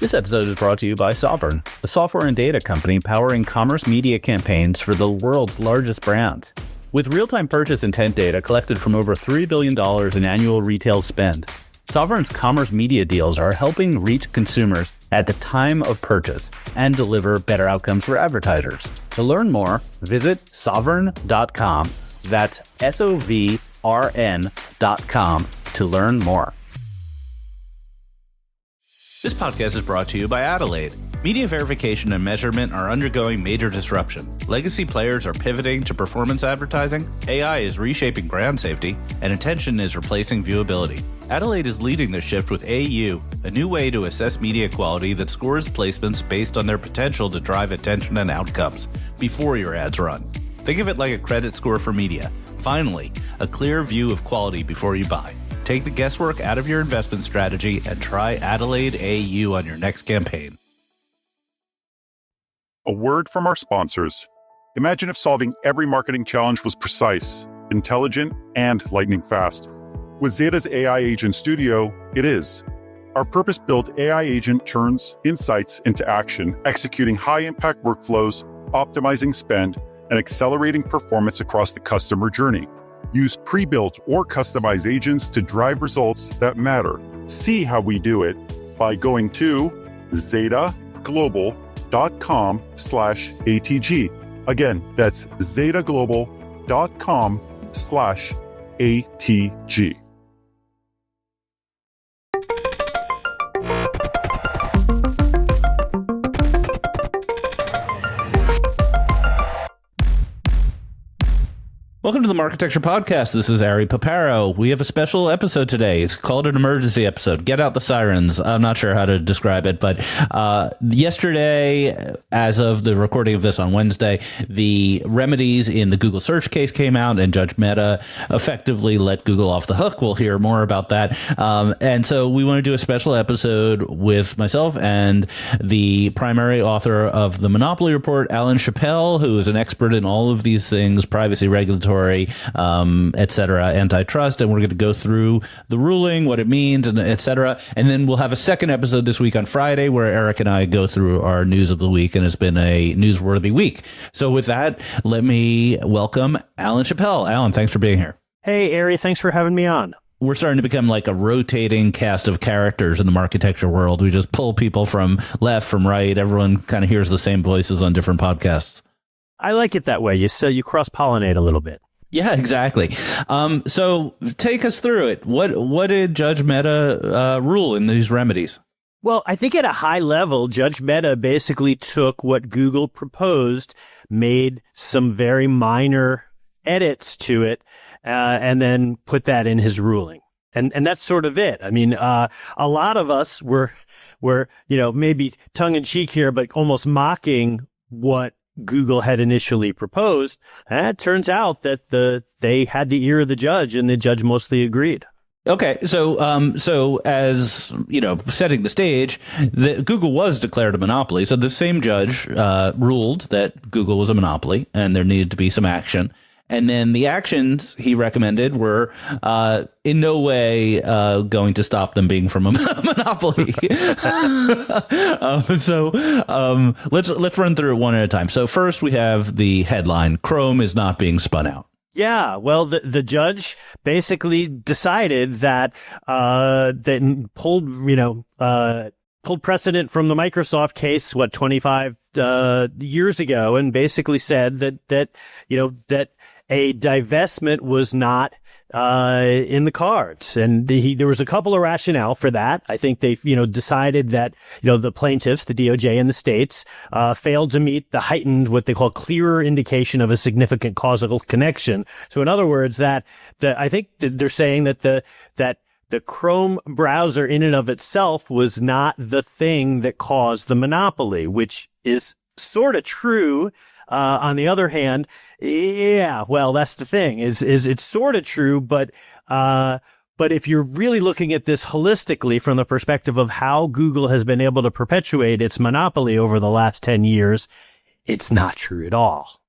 This episode is brought to you by Sovereign, a software and data company powering commerce media campaigns for the world's largest brands. With real-time purchase intent data collected from over $3 billion in annual retail spend, Sovereign's commerce media deals are helping reach consumers at the time of purchase and deliver better outcomes for advertisers. To learn more, visit sovereign.com. That's SOVRN.com to learn more. This podcast is brought to you by Adelaide. Media verification and measurement are undergoing major disruption. Legacy players are pivoting to performance advertising, AI is reshaping brand safety, and attention is replacing viewability. Adelaide is leading this shift with AU, a new way to assess media quality that scores placements based on their potential to drive attention and outcomes before your ads run. Think of it like a credit score for media. Finally, a clear view of quality before you buy. Take the guesswork out of your investment strategy and try Adelaide AU on your next campaign. A word from our sponsors. Imagine if solving every marketing challenge was precise, intelligent, and lightning fast. With Zeta's AI Agent Studio, it is. Our purpose-built AI agent turns insights into action, executing high-impact workflows, optimizing spend, and accelerating performance across the customer journey. Use pre-built or customized agents to drive results that matter. See how we do it by going to zetaglobal.com/ATG. Again, that's zetaglobal.com/ATG. Welcome to the Marketecture Podcast. This is Ari Paparo. We have a special episode today. It's called an emergency episode. Get out the sirens. I'm not sure how to describe it, but yesterday, as of the recording of this on Wednesday, the remedies in the Google search case came out, and Judge Metta effectively let Google off the hook. We'll hear more about that. And so we want to do a special episode with myself and the primary author of the Monopoly Report, Alan Chapell, who is an expert in all of these things, privacy, regulatory, et cetera, antitrust, and we're going to go through the ruling, what it means, and et cetera. And then we'll have a second episode this week on Friday where Eric and I go through our news of the week, and it's been a newsworthy week. So with that, let me welcome Alan Chapell. Alan, thanks for being here. Hey, Ari, thanks for having me on. We're starting to become like a rotating cast of characters in the Marketecture world. We just pull people from left, from right. Everyone kind of hears the same voices on different podcasts. I like it that way. You cross-pollinate a little bit. Yeah, exactly. So take us through it. What did Judge Metta rule in these remedies? Well, I think at a high level, Judge Metta basically took what Google proposed, made some very minor edits to it, and then put that in his ruling. And that's sort of it. I mean, a lot of us were, maybe tongue in cheek here, but almost mocking what Google had initially proposed. And it turns out that they had the ear of the judge, and the judge mostly agreed. Okay, so as you know, setting the stage, Google was declared a monopoly. So the same judge ruled that Google was a monopoly, and there needed to be some action. And then the actions he recommended were in no way going to stop them being from a monopoly. Let's run through it one at a time. So first we have the headline: Chrome is not being spun out. Yeah, well, the judge basically decided that pulled precedent from the Microsoft case, 25 years ago, and basically said that a divestment was not in the cards. And there was a couple of rationale for that. I think they, decided that, the plaintiffs, the DOJ and the states, failed to meet the heightened, what they call clearer indication of a significant causal connection. So in other words, I think that they're saying that the Chrome browser in and of itself was not the thing that caused the monopoly, which is sort of true. On the other hand, yeah, well, that's the thing is it's sort of true, but if you're really looking at this holistically from the perspective of how Google has been able to perpetuate its monopoly over the last 10 years, it's not true at all.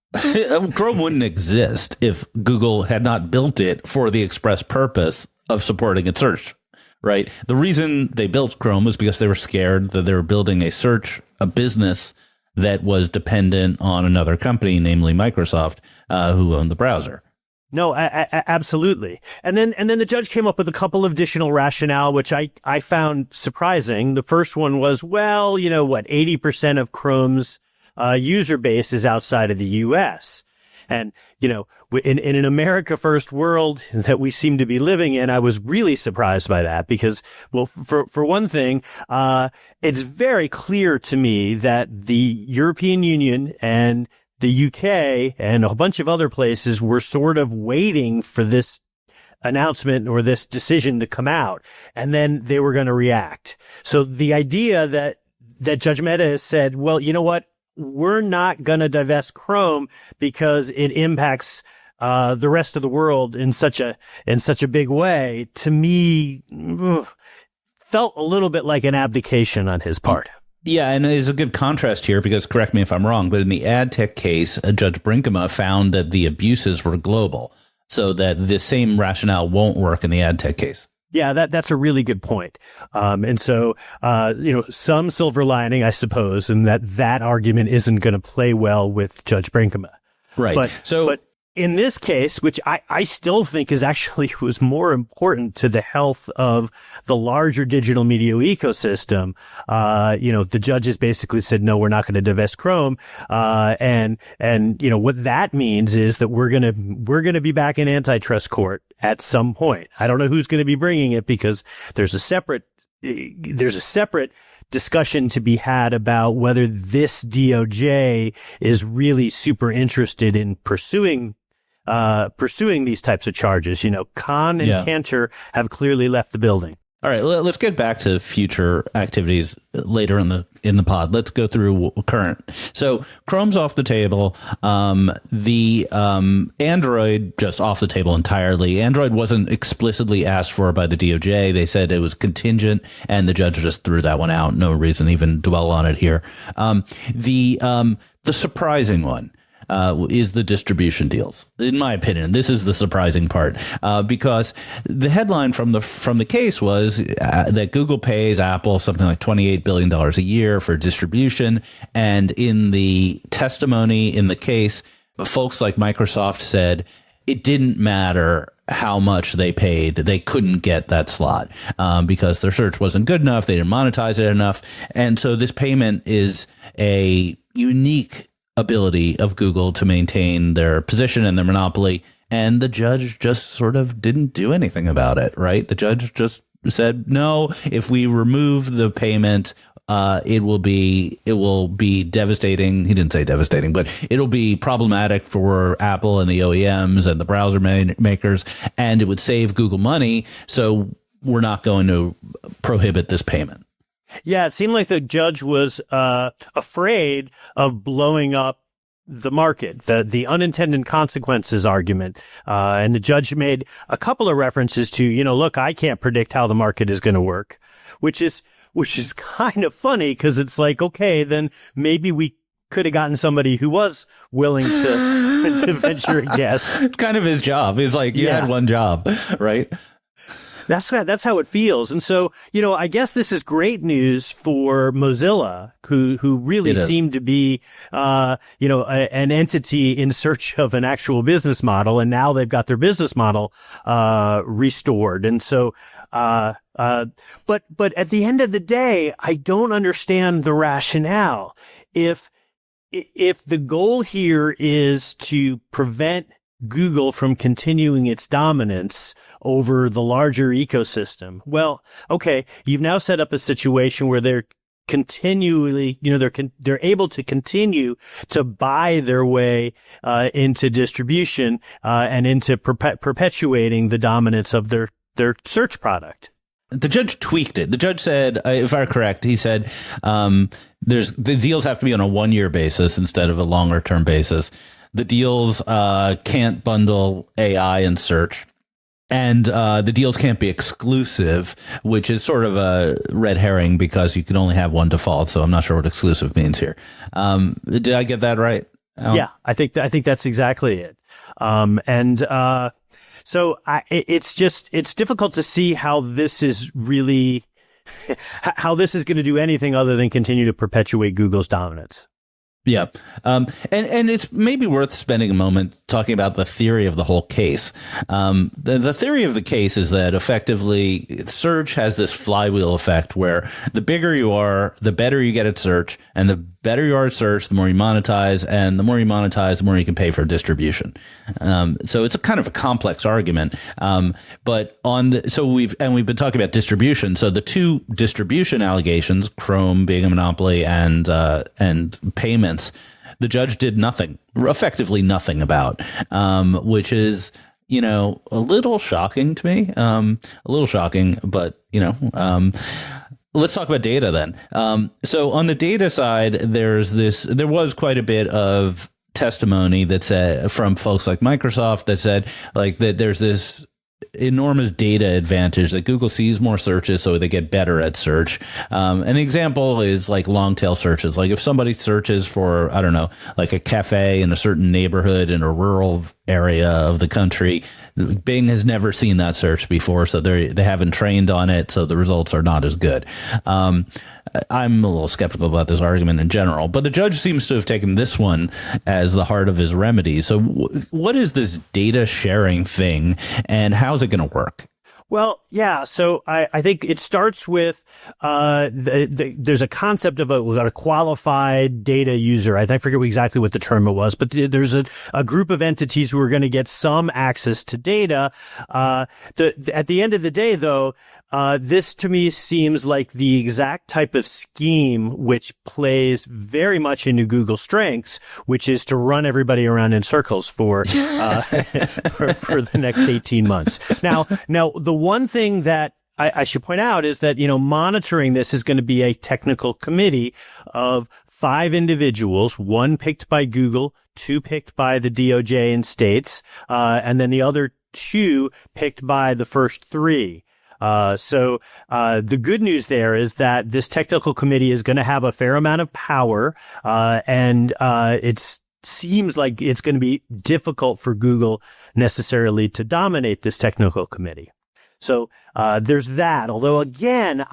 Chrome wouldn't exist if Google had not built it for the express purpose of supporting its search. right? The reason they built Chrome was because they were scared that they were building a business that was dependent on another company, namely Microsoft, who owned the browser. No, absolutely. And then the judge came up with a couple of additional rationale, which I found surprising. The first one was, 80% of Chrome's user base is outside of the U.S. And, in an America first world that we seem to be living in, I was really surprised by that because, well, for one thing, it's very clear to me that the European Union and the UK and a bunch of other places were sort of waiting for this announcement or this decision to come out, and then they were going to react. So the idea that Judge Metta has said, well, you know what? We're not going to divest Chrome because it impacts the rest of the world in such a big way, to me, felt a little bit like an abdication on his part. Yeah, and there's a good contrast here because, correct me if I'm wrong, but in the ad tech case, Judge Brinkema found that the abuses were global, so that the same rationale won't work in the ad tech case. Yeah, that's a really good point. And so, some silver lining, I suppose, and that argument isn't going to play well with Judge Brinkema. Right. But in this case, which I still think was more important to the health of the larger digital media ecosystem, the judges basically said, no, we're not going to divest Chrome. And what that means is that we're going to be back in antitrust court at some point. I don't know who's going to be bringing it because there's a separate discussion to be had about whether this DOJ is really super interested in pursuing these types of charges. Khan and Cantor have clearly left the building. All right, let's get back to future activities later in the pod. Let's go through current. So Chrome's off the table. The Android just off the table entirely. Android wasn't explicitly asked for by the DOJ. They said it was contingent, and the judge just threw that one out. No reason to even dwell on it here. The surprising one is the distribution deals. In my opinion, this is the surprising part, because the headline from the case was that Google pays Apple something like $28 billion a year for distribution. And in the testimony in the case, folks like Microsoft said it didn't matter how much they paid. They couldn't get that slot because their search wasn't good enough. They didn't monetize it enough. And so this payment is a unique ability of Google to maintain their position and their monopoly. And the judge just sort of didn't do anything about it, right? The judge just said, no, if we remove the payment, it will be devastating. He didn't say devastating, but it'll be problematic for Apple and the OEMs and the browser makers, and it would save Google money. So we're not going to prohibit this payment. Yeah, it seemed like the judge was afraid of blowing up the market, the unintended consequences argument. And the judge made a couple of references to, look, I can't predict how the market is going to work, which is kind of funny because it's like, okay, then maybe we could have gotten somebody who was willing to venture a guess. Kind of his job. He's like, you had one job, right? That's how it feels. And so, I guess this is great news for Mozilla, who really seemed to be, an entity in search of an actual business model. And now they've got their business model, restored. And so, but at the end of the day, I don't understand the rationale. If the goal here is to prevent Google from continuing its dominance over the larger ecosystem, well, okay, you've now set up a situation where they're continually, they're able to continue to buy their way into distribution and into perpetuating the dominance of their search product. The judge tweaked it. The judge said, if I'm correct, he said the deals have to be on a 1-year basis instead of a longer term basis. The deals can't bundle AI and search, and the deals can't be exclusive, which is sort of a red herring because you can only have one default. So I'm not sure what exclusive means here. Did I get that right? Yeah, I think that's exactly it. So it's difficult to see how this is really, how this is going to do anything other than continue to perpetuate Google's dominance. Yeah. And it's maybe worth spending a moment talking about the theory of the whole case. The theory of the case is that effectively search has this flywheel effect where the bigger you are, the better you get at search, and the better you are at search, the more you monetize, and the more you monetize, the more you can pay for distribution. So it's a kind of a complex argument. But we've been talking about distribution. So the two distribution allegations, Chrome being a monopoly and payments, the judge did effectively nothing about, which is, a little shocking to me, but, let's talk about data then. So on the data side, there was quite a bit of testimony that said from folks like Microsoft that said that there's this enormous data advantage that Google sees more searches, so they get better at search. An example is like long tail searches. Like if somebody searches for, I don't know, like a cafe in a certain neighborhood in a rural area of the country, Bing has never seen that search before, so they haven't trained on it, so the results are not as good. I'm a little skeptical about this argument in general, but the judge seems to have taken this one as the heart of his remedy. So what is this data sharing thing, and how's it going to work? Well, yeah. So I think it starts with there's a concept of a qualified data user. I forget exactly what the term it was, but there's a group of entities who are going to get some access to data. At the end of the day, though, this to me seems like the exact type of scheme which plays very much into Google's strengths, which is to run everybody around in circles for the next 18 months. Now, the one thing that I should point out is that, monitoring this is going to be a technical committee of 5 individuals, 1 picked by Google, 2 picked by the DOJ and states, and then the other 2 picked by the first 3. So the good news there is that this technical committee is going to have a fair amount of power, and it seems like it's going to be difficult for Google necessarily to dominate this technical committee. So there's that. Although again,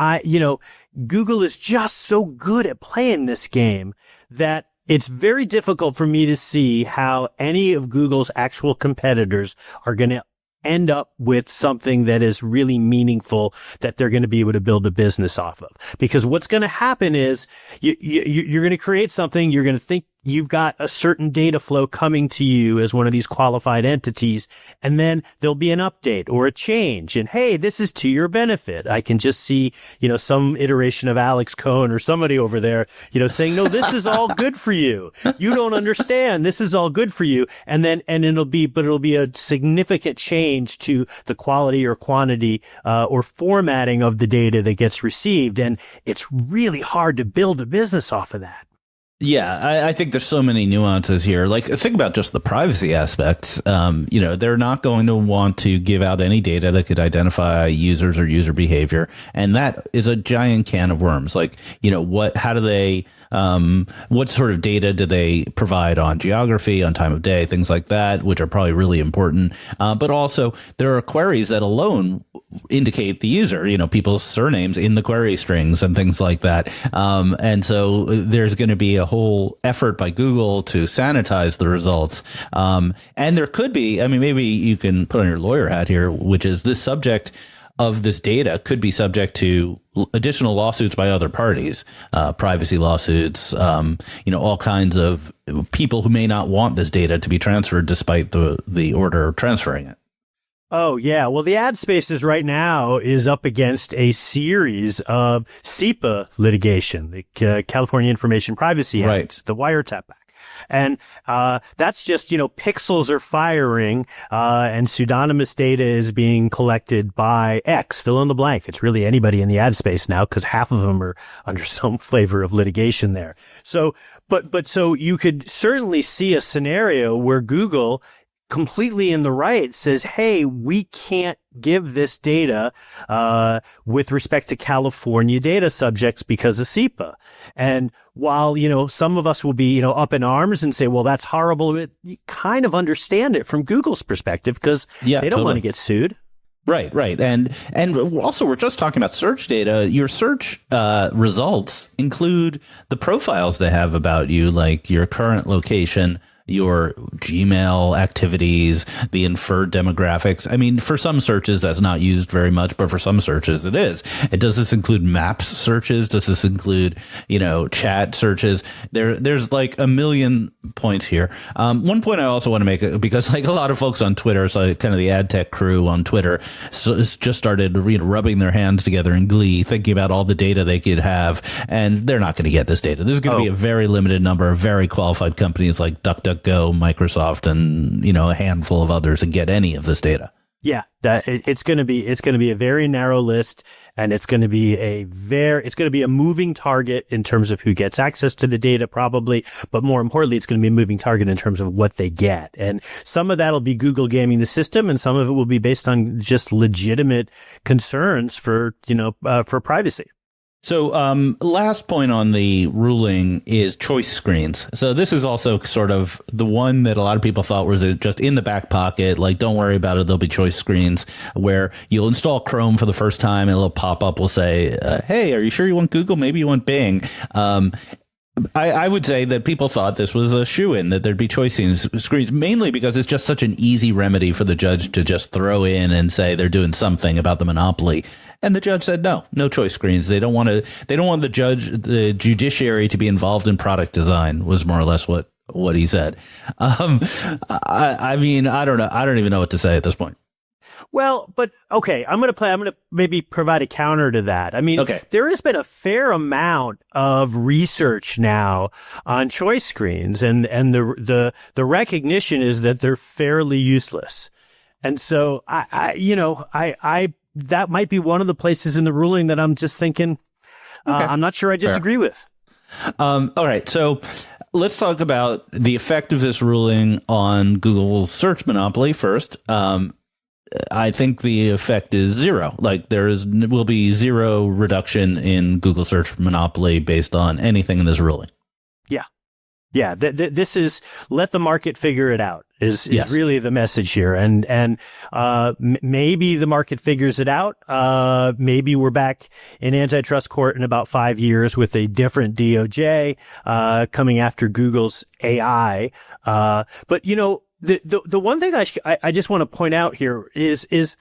Google is just so good at playing this game that it's very difficult for me to see how any of Google's actual competitors are going to end up with something that is really meaningful that they're going to be able to build a business off of. Because what's going to happen is you're going to create something, you're going to think you've got a certain data flow coming to you as one of these qualified entities, and then there'll be an update or a change, and hey, this is to your benefit. I can just see, some iteration of Alex Cohn or somebody over there, saying, no, this is all good for you. You don't understand. This is all good for you. And it'll be a significant change to the quality or quantity, or formatting of the data that gets received. And it's really hard to build a business off of that. Yeah, I think there's so many nuances here. Like, think about just the privacy aspects. They're not going to want to give out any data that could identify users or user behavior. And that is a giant can of worms. Like, how do they, what sort of data do they provide on geography, on time of day, things like that, which are probably really important. But also there are queries that alone indicate the user, people's surnames in the query strings and things like that. And so there's going to be a whole effort by Google to sanitize the results. And there could be, maybe you can put on your lawyer hat here, which is this subject of this data could be subject to additional lawsuits by other parties, privacy lawsuits, all kinds of people who may not want this data to be transferred despite the order transferring it. Oh, yeah. Well, the ad spaces right now is up against a series of CIPA litigation, the California Information Privacy Act, right, the Wiretap Act. And that's just, pixels are firing, and pseudonymous data is being collected by X, fill in the blank. It's really anybody in the ad space now, because half of them are under some flavor of litigation there. So, but so you could certainly see a scenario where Google completely in the right, says, hey, we can't give this data with respect to California data subjects because of SEPA. And while, some of us will be, up in arms and say, well, that's horrible, you kind of understand it from Google's perspective because they don't want to get sued. Right. And also, we're just talking about search data. Your search results include the profiles they have about you, like your current location, your Gmail activities, the inferred demographics. I mean, for some searches, that's not used very much, but for some searches, it is. Does this include maps searches? Does this include, chat searches? There's like a million points here. One point I also want to make, because like a lot of folks on Twitter, so kind of the ad tech crew on Twitter, just started rubbing their hands together in glee, thinking about all the data they could have, and they're not going to get this data. There's going to be a very limited number of very qualified companies like DuckDuckGo, Microsoft, and a handful of others and get any of this data. Yeah, it's going to be a very narrow list, and it's going to be a moving target in terms of who gets access to the data, probably, but more importantly, it's going to be a moving target in terms of what they get. And some of that'll be Google gaming the system, and some of it will be based on just legitimate concerns for privacy. So last point on the ruling is choice screens. So this is also sort of the one that a lot of people thought was just in the back pocket. Like, don't worry about it. There'll be choice screens where you'll install Chrome for the first time and a little pop-up will say, hey, are you sure you want Google? Maybe you want Bing. I would say that people thought this was a shoo-in, that there'd be choice screens, mainly because it's just such an easy remedy for the judge to just throw in and say they're doing something about the monopoly. And the judge said, no choice screens. They don't want the judiciary to be involved in product design, was more or less what he said. I mean, I don't know. I don't even know what to say at this point. Well, but okay, I'm going to maybe provide a counter to that. I mean, There has been a fair amount of research now on choice screens, and the recognition is that they're fairly useless. And so I that might be one of the places in the ruling that I'm just thinking, I'm not sure I disagree with. All right. So let's talk about the effect of this ruling on Google's search monopoly first. I think the effect is zero. Like will be zero reduction in Google search monopoly based on anything in this ruling. Yeah. This is let the market figure it out is really the message here. And maybe the market figures it out. Maybe we're back in antitrust court in about 5 years with a different DOJ, coming after Google's AI. But the one thing I just want to point out here is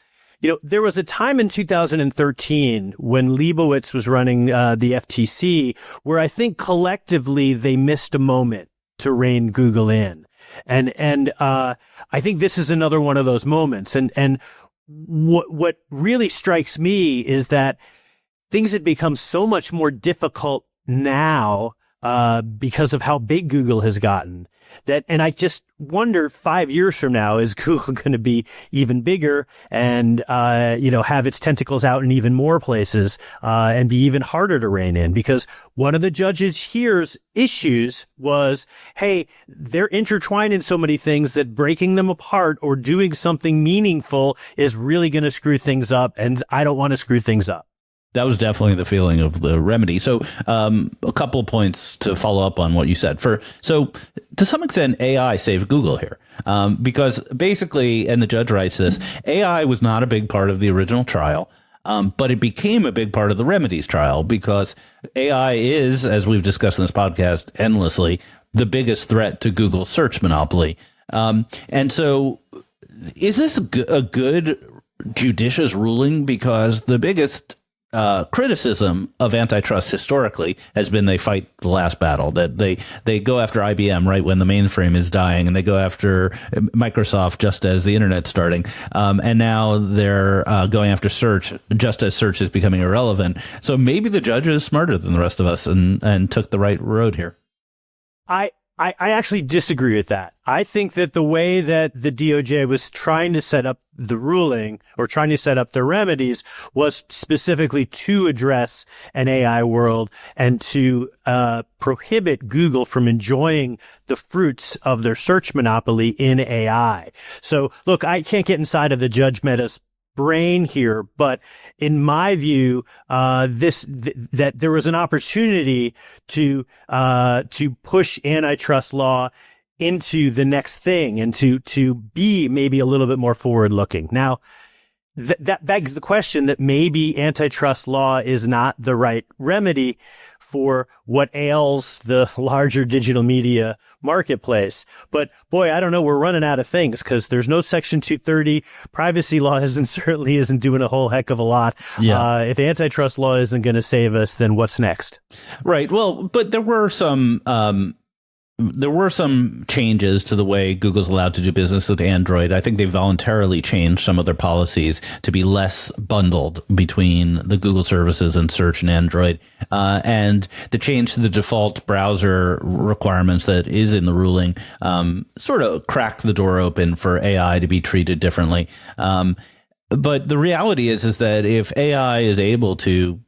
there was a time in 2013 when Leibowitz was running the FTC where I think collectively they missed a moment to rein Google in. And I think this is another one of those moments. And what really strikes me is that things have become so much more difficult now because of how big Google has gotten. And I just wonder 5 years from now, is Google going to be even bigger and, have its tentacles out in even more places, and be even harder to rein in? Because one of the judges here's issues was, hey, they're intertwined in so many things that breaking them apart or doing something meaningful is really going to screw things up. And I don't want to screw things up. That was definitely the feeling of the remedy. So a couple of points to follow up on what you said. So to some extent, AI saved Google here, because basically, and the judge writes this, AI was not a big part of the original trial, but it became a big part of the remedies trial because AI is, as we've discussed in this podcast endlessly, the biggest threat to Google's search monopoly. And so is this a good judicious ruling? Because the biggest criticism of antitrust historically has been they fight the last battle, that they go after IBM right when the mainframe is dying, and they go after Microsoft just as the internet's starting. And now they're going after search just as search is becoming irrelevant. So maybe the judge is smarter than the rest of us and took the right road here. I actually disagree with that. I think that the way that the DOJ was trying to set up the ruling or trying to set up the remedies was specifically to address an AI world and to prohibit Google from enjoying the fruits of their search monopoly in AI. So look, I can't get inside of the Judge Metta's brain here, but in my view, that there was an opportunity to push antitrust law into the next thing and to be maybe a little bit more forward looking. Now, that begs the question that maybe antitrust law is not the right remedy for what ails the larger digital media marketplace. But boy, I don't know. We're running out of things because there's no Section 230. Privacy law certainly isn't doing a whole heck of a lot. Yeah. If antitrust law isn't going to save us, then what's next? Right. Well, but there were some changes to the way Google's allowed to do business with Android. I think they voluntarily changed some of their policies to be less bundled between the Google services and search and Android. And the change to the default browser requirements that is in the ruling sort of cracked the door open for AI to be treated differently. But the reality is that if AI is able to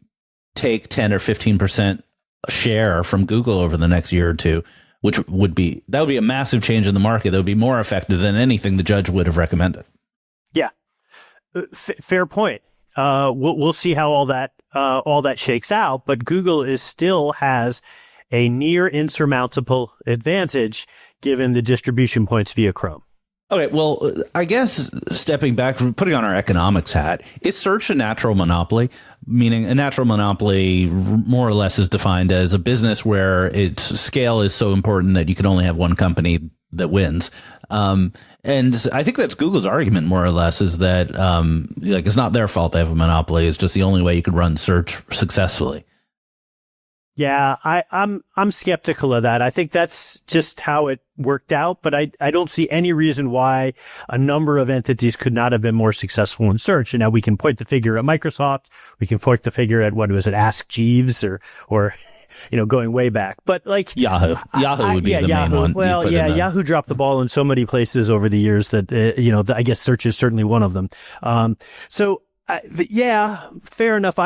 take 10 or 15% share from Google over the next year or two, which would be a massive change in the market. That would be more effective than anything the judge would have recommended. Yeah, fair point. We'll see how all that shakes out. But Google still has a near insurmountable advantage given the distribution points via Chrome. Okay, well, I guess stepping back from putting on our economics hat, is search a natural monopoly? Meaning a natural monopoly more or less is defined as a business where its scale is so important that you can only have one company that wins. And I think that's Google's argument more or less is that it's not their fault they have a monopoly. It's just the only way you could run search successfully. Yeah, I'm skeptical of that. I think that's just how it worked out, but I don't see any reason why a number of entities could not have been more successful in search. And now we can point the figure at Microsoft. We can point the figure at, what was it, Ask Jeeves or going way back. But like Yahoo would be the main one. Well, yeah, Yahoo dropped the ball in so many places over the years that, I guess search is certainly one of them. Yeah, fair enough.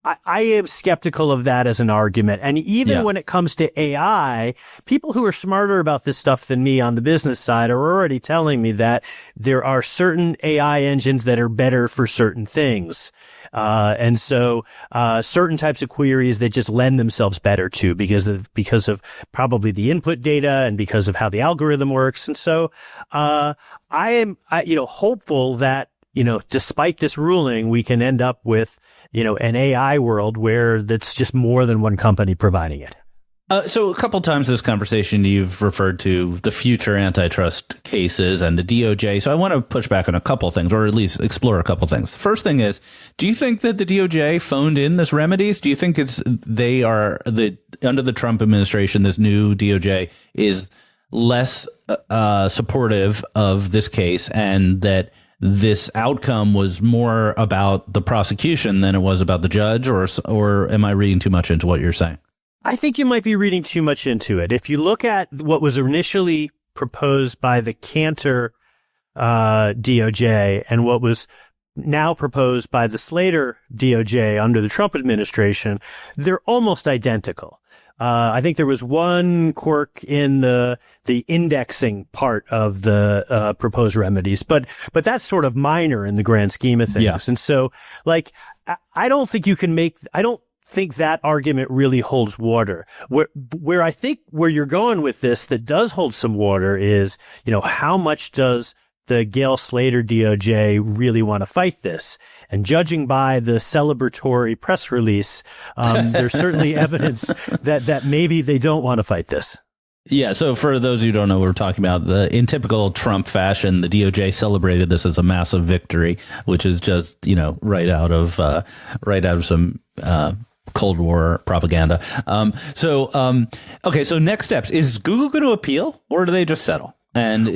I am skeptical of that as an argument. And even when it comes to AI, people who are smarter about this stuff than me on the business side are already telling me that there are certain AI engines that are better for certain things. And so certain types of queries that just lend themselves better to because of probably the input data and because of how the algorithm works. And so I am hopeful that despite this ruling, we can end up with, an AI world where that's just more than one company providing it. So a couple times this conversation, you've referred to the future antitrust cases and the DOJ. So I want to push back on a couple things, or at least explore a couple things. First thing is, do you think that the DOJ phoned in this remedies? Do you think under the Trump administration, this new DOJ is less supportive of this case and that this outcome was more about the prosecution than it was about the judge, or am I reading too much into what you're saying? I think you might be reading too much into it. If you look at what was initially proposed by the Cantor DOJ and what was now proposed by the Slater DOJ under the Trump administration, they're almost identical. I think there was one quirk in the indexing part of the proposed remedies, but that's sort of minor in the grand scheme of things. Yeah. And so, I don't think that argument really holds water. Where I think where you're going with this that does hold some water is, how much does the Gail Slater DOJ really want to fight this? And judging by the celebratory press release, there's certainly evidence that maybe they don't want to fight this. Yeah. So for those who don't know what we're talking about, in typical Trump fashion, the DOJ celebrated this as a massive victory, which is just, right out of some, Cold War propaganda. Okay. So next steps, is Google going to appeal or do they just settle? And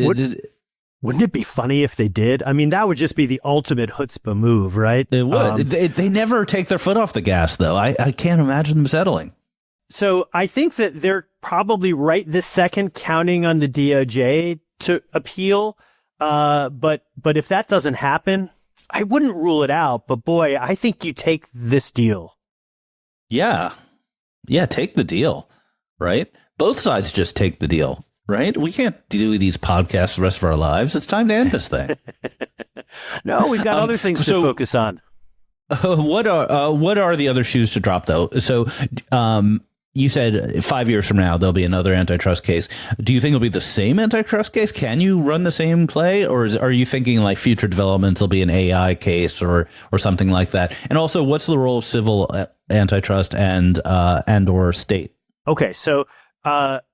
wouldn't it be funny if they did? I mean, that would just be the ultimate chutzpah move, right? It would. They never take their foot off the gas, though. I can't imagine them settling. So I think that they're probably right this second counting on the DOJ to appeal. But if that doesn't happen, I wouldn't rule it out. But boy, I think you take this deal. Yeah. Yeah, take the deal, right? Both sides just take the deal, right? We can't do these podcasts the rest of our lives. It's time to end this thing. No, we've got other things to focus on. What are the other shoes to drop, though? So you said 5 years from now, there'll be another antitrust case. Do you think it'll be the same antitrust case? Can you run the same play? Or are you thinking like future developments will be an AI case or something like that? And also, what's the role of civil antitrust and or state? Okay, so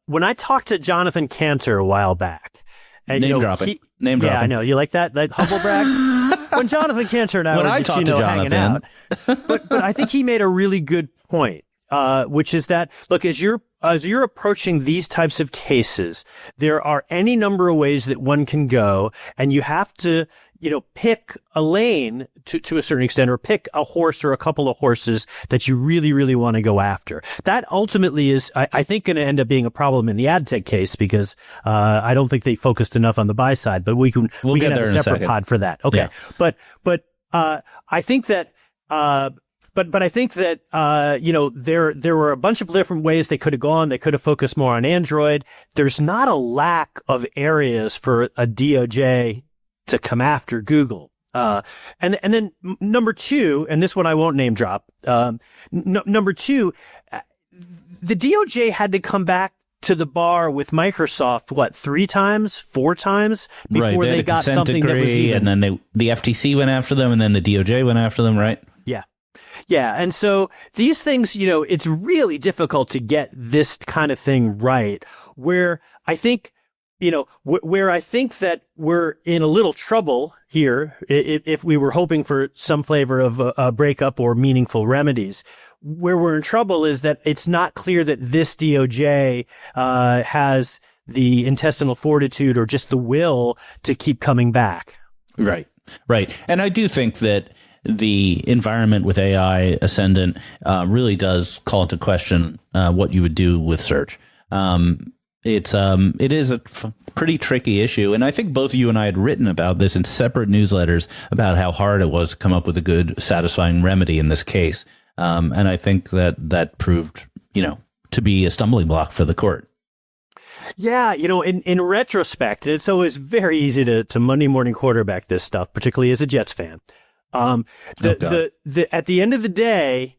when I talked to Jonathan Cantor a while back, and name dropping. Yeah, I know. You like that humble brag? When Jonathan Cantor and I were just, hanging out. But I think he made a really good point, which is that, look, as you're approaching these types of cases, there are any number of ways that one can go, and you have to, pick a lane to a certain extent, or pick a horse or a couple of horses that you really, really want to go after. That ultimately is, I think, going to end up being a problem in the ad tech case because I don't think they focused enough on the buy side. But we can have a separate pod for that. Okay, yeah. But I think that. But I think that, there were a bunch of different ways they could have gone. They could have focused more on Android. There's not a lack of areas for a DOJ to come after Google. And then number two, and this one I won't name drop. Number two, the DOJ had to come back to the bar with Microsoft, 3 times, 4 times before they got something that was even. And then the FTC went after them, and then the DOJ went after them, right? Yeah. Yeah. And so these things, it's really difficult to get this kind of thing right, where I think, where I think that we're in a little trouble here, if we were hoping for some flavor of a breakup or meaningful remedies, where we're in trouble is that it's not clear that this DOJ has the intestinal fortitude or just the will to keep coming back. Right. Right. And I do think that the environment with AI ascendant really does call into question what you would do with search. It is a pretty tricky issue, and I think both you and I had written about this in separate newsletters about how hard it was to come up with a good, satisfying remedy in this case. And I think that proved, to be a stumbling block for the court. Yeah, in retrospect, it's always very easy to Monday morning quarterback this stuff, particularly as a Jets fan. At the end of the day,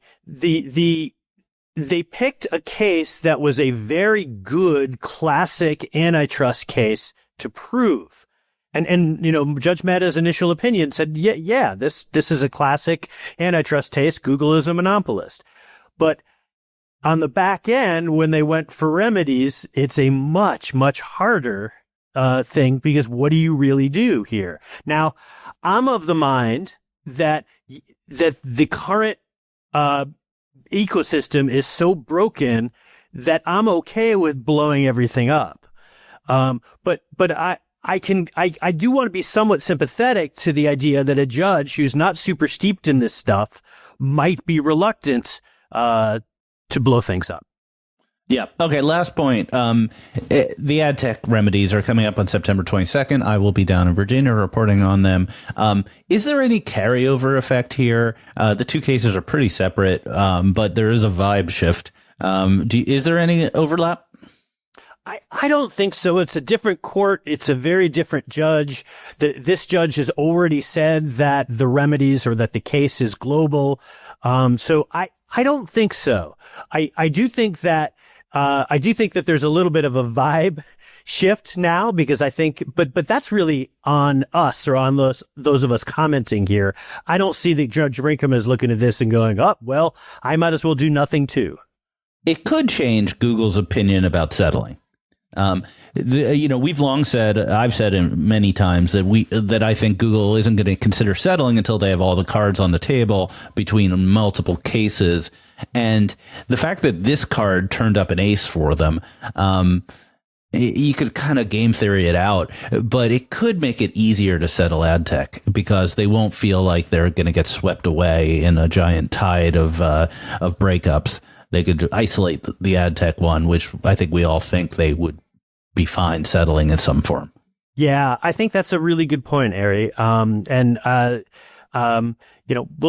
they picked a case that was a very good classic antitrust case to prove. And Judge Metta's initial opinion said, yeah, this is a classic antitrust case. Google is a monopolist. But on the back end, when they went for remedies, it's a much, much harder thing, because what do you really do here? Now, I'm of the mind that the current ecosystem is so broken that I'm okay with blowing everything up. But I do want to be somewhat sympathetic to the idea that a judge who's not super steeped in this stuff might be reluctant to blow things up. Yeah. Okay. Last point. The ad tech remedies are coming up on September 22nd. I will be down in Virginia reporting on them. Is there any carryover effect here? The two cases are pretty separate, but there is a vibe shift. Is there any overlap? I don't think so. It's a different court. It's a very different judge. This judge has already said that the remedies or that the case is global. So I don't think so. I do think that there's a little bit of a vibe shift now, because I think, but that's really on us, or on those of us commenting here. I don't see that Judge Rinkham is looking at this and going, oh, well, I might as well do nothing too. It could change Google's opinion about settling. We've long said, I've said it many times that I think Google isn't going to consider settling until they have all the cards on the table between multiple cases. And the fact that this card turned up an ace for them, you could kind of game theory it out, but it could make it easier to settle ad tech, because they won't feel like they're going to get swept away in a giant tide of breakups. they could isolate the ad tech one, which I think we all think they would be fine settling in some form. Yeah, I think that's a really good point, Ari. We'll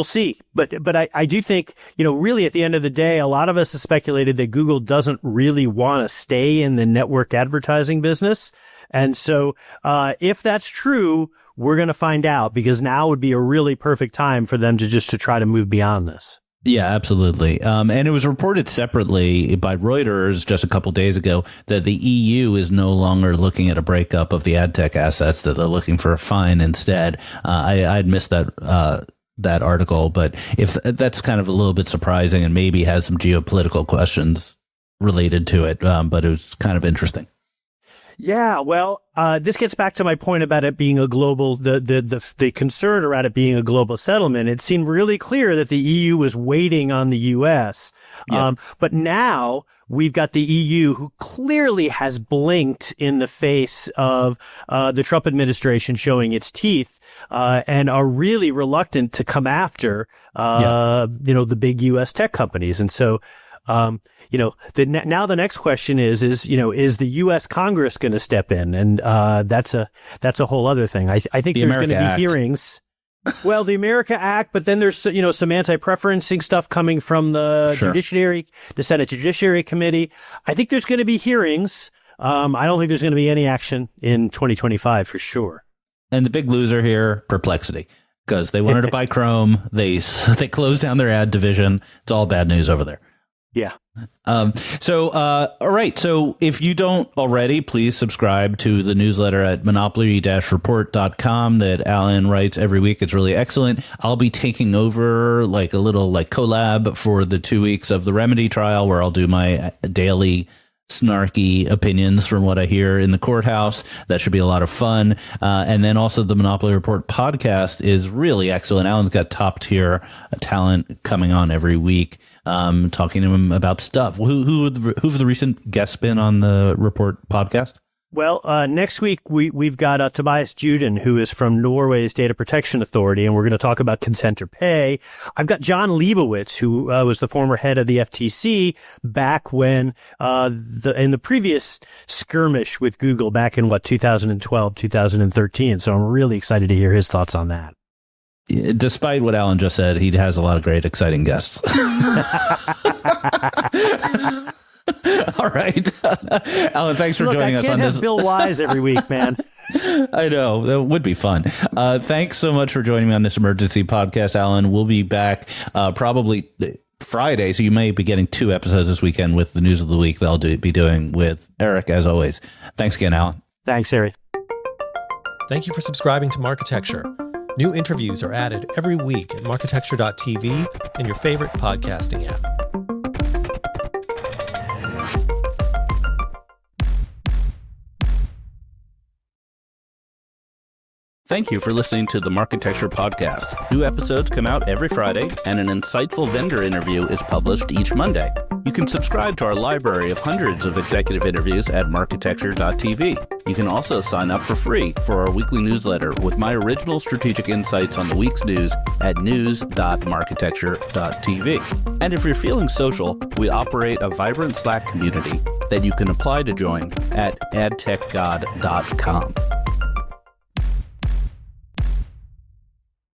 see. But I do think, really at the end of the day, a lot of us have speculated that Google doesn't really want to stay in the network advertising business. And so, if that's true, we're going to find out, because now would be a really perfect time for them to try to move beyond this. Yeah, absolutely. And it was reported separately by Reuters just a couple days ago that the EU is no longer looking at a breakup of the ad tech assets, that they're looking for a fine instead. I'd missed that article, but if that's kind of a little bit surprising and maybe has some geopolitical questions related to it, but it was kind of interesting. Yeah, well, this gets back to my point about it being a global, the concern around it being a global settlement. It seemed really clear that the EU was waiting on the US. Yeah. But now we've got the EU, who clearly has blinked in the face of the Trump administration showing its teeth, and are really reluctant to come after the big US tech companies. And so now the next question is the U.S. Congress going to step in? And that's a whole other thing. I think there's going to be hearings. Well, the America Act, but then there's some anti-preferencing stuff coming from the Judiciary, the Senate Judiciary Committee. I think there's going to be hearings. I don't think there's going to be any action in 2025 for sure. And the big loser here, Perplexity, because they wanted to buy Chrome. They closed down their ad division. It's all bad news over there. Yeah. All right. So if you don't already, please subscribe to the newsletter at monopoly-report.com that Alan writes every week. It's really excellent. I'll be taking over a little collab for the 2 weeks of the Remedy trial, where I'll do my daily snarky opinions from what I hear in the courthouse. That should be a lot of fun. And then also the Monopoly Report podcast is really excellent. Alan's got top tier talent coming on every week, talking to him about stuff. Who've the recent guests been on the Report podcast? Well, next week we've got Tobias Juden, who is from Norway's Data Protection Authority, and we're going to talk about consent or pay. I've got John Leibowitz, who was the former head of the FTC back when in the previous skirmish with Google back in 2012, 2013. So I'm really excited to hear his thoughts on that. Despite what Alan just said, he has a lot of great, exciting guests. All right. Alan, thanks for joining us on this. I can't have Bill Wise every week, man. I know. That would be fun. Thanks so much for joining me on this emergency podcast, Alan. We'll be back probably Friday, so you may be getting 2 episodes this weekend with the news of the week that I'll be doing with Eric, as always. Thanks again, Alan. Thanks, Harry. Thank you for subscribing to Marketecture. New interviews are added every week at marketecture.tv and your favorite podcasting app. Thank you for listening to the Marketecture podcast. New episodes come out every Friday, and an insightful vendor interview is published each Monday. You can subscribe to our library of hundreds of executive interviews at marketecture.tv. You can also sign up for free for our weekly newsletter with my original strategic insights on the week's news at news.marketecture.tv. And if you're feeling social, we operate a vibrant Slack community that you can apply to join at adtechgod.com.